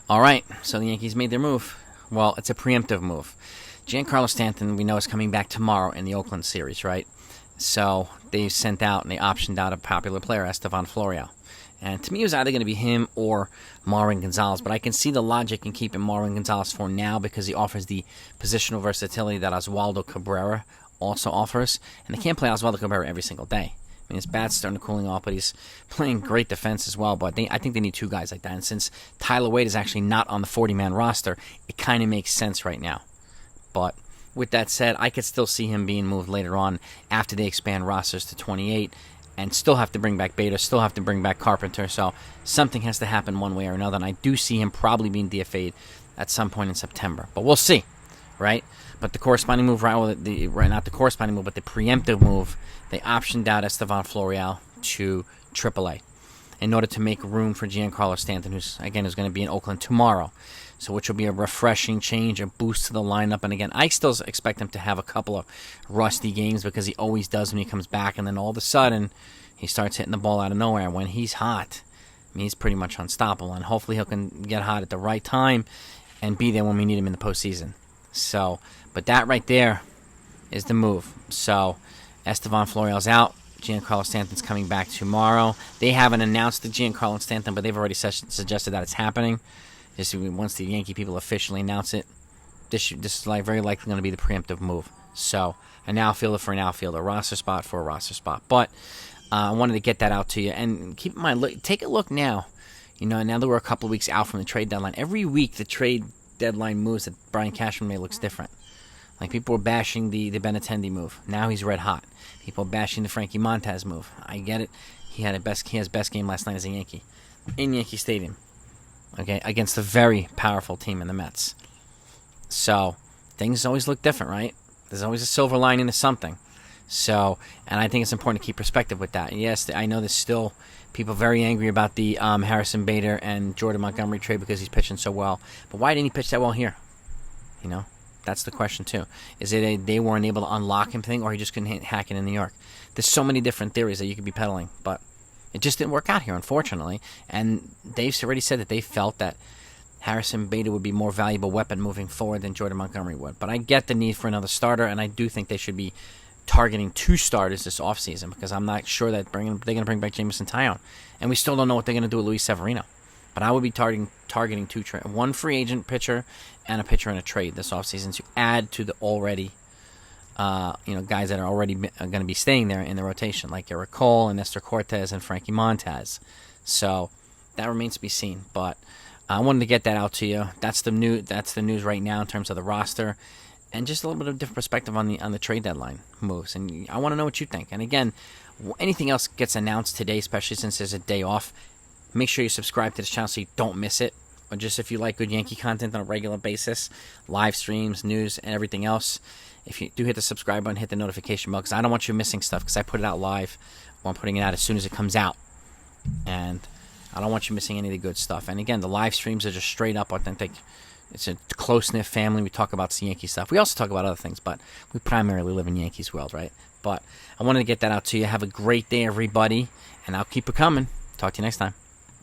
All right, so the Yankees made their move. Well, it's a preemptive move. Giancarlo Stanton, we know, is coming back tomorrow in the Oakland series, right? So they sent out and they optioned out a popular player, Estevan Florial. And to me, it was either going to be him or Marwin Gonzalez. But I can see the logic in keeping Marwin Gonzalez for now because he offers the positional versatility that Oswaldo Cabrera also offers. And they can't play Oswaldo Cabrera every single day. I mean, his bat's starting to cooling off, but he's playing great defense as well. But I think they need two guys like that. And since Tyler Wade is actually not on the 40-man roster, it kind of makes sense right now. But with that said, I could still see him being moved later on after they expand rosters to 28 and still have to bring back Bader, still have to bring back Carpenter. So something has to happen one way or another. And I do see him probably being DFA'd at some point in September. But we'll see, right? But the corresponding move, not the corresponding move, but the preemptive move, they optioned out Estevan Florial to AAA in order to make room for Giancarlo Stanton, who's going to be in Oakland tomorrow. So which will be a refreshing change, a boost to the lineup. And again, I still expect him to have a couple of rusty games because he always does when he comes back. And then all of a sudden, he starts hitting the ball out of nowhere. When he's hot, I mean, he's pretty much unstoppable. And hopefully he can get hot at the right time and be there when we need him in the postseason. So, but that right there is the move. So Estevan Florial's out. Giancarlo Stanton's coming back tomorrow. They haven't announced the Giancarlo Stanton, but they've already suggested that it's happening. Just once the Yankee people officially announce it, this is very likely going to be the preemptive move. So an outfielder for an outfielder, a roster spot for a roster spot. But I wanted to get that out to you. And keep in mind, take a look now. Now that we're a couple of weeks out from the trade deadline, every week the trade deadline moves that Brian Cashman made looks different. Like people were bashing the Benintendi move. Now he's red hot. People are bashing the Frankie Montas move. I get it. He has best game last night as a Yankee in Yankee Stadium. Okay, against a very powerful team in the Mets. So things always look different, right? There's always a silver lining to something. So, and I think it's important to keep perspective with that. Yes, I know there's still people very angry about the Harrison Bader and Jordan Montgomery trade because he's pitching so well. But why didn't he pitch that well here? That's the question too. Is it they weren't able to unlock him thing, or he just couldn't hack it in New York? There's so many different theories that you could be peddling, but it just didn't work out here, unfortunately. And they've already said that they felt that Harrison Bader would be a more valuable weapon moving forward than Jordan Montgomery would. But I get the need for another starter, and I do think they should be targeting two starters this offseason because I'm not sure that they're going to bring back Jameson Taillon. And we still don't know what they're going to do with Luis Severino. But I would be targeting one free agent pitcher and a pitcher in a trade this offseason to add to the already guys that are already going to be staying there in the rotation, like Eric Cole and Nestor Cortez and Frankie Montas. So that remains to be seen. But I wanted to get that out to you. That's the news right now in terms of the roster, and just a little bit of different perspective on the trade deadline moves. And I want to know what you think. And again, anything else gets announced today, especially since there's a day off, make sure you subscribe to this channel so you don't miss it. Or just if you like good Yankee content on a regular basis, live streams, news, and everything else, if you do hit the subscribe button, hit the notification bell, because I don't want you missing stuff, because I put it out live, or I'm putting it out as soon as it comes out. And I don't want you missing any of the good stuff. And again, the live streams are just straight up authentic. It's a close-knit family. We talk about some Yankee stuff. We also talk about other things, but we primarily live in Yankees world, right? But I wanted to get that out to you. Have a great day, everybody, and I'll keep it coming. Talk to you next time.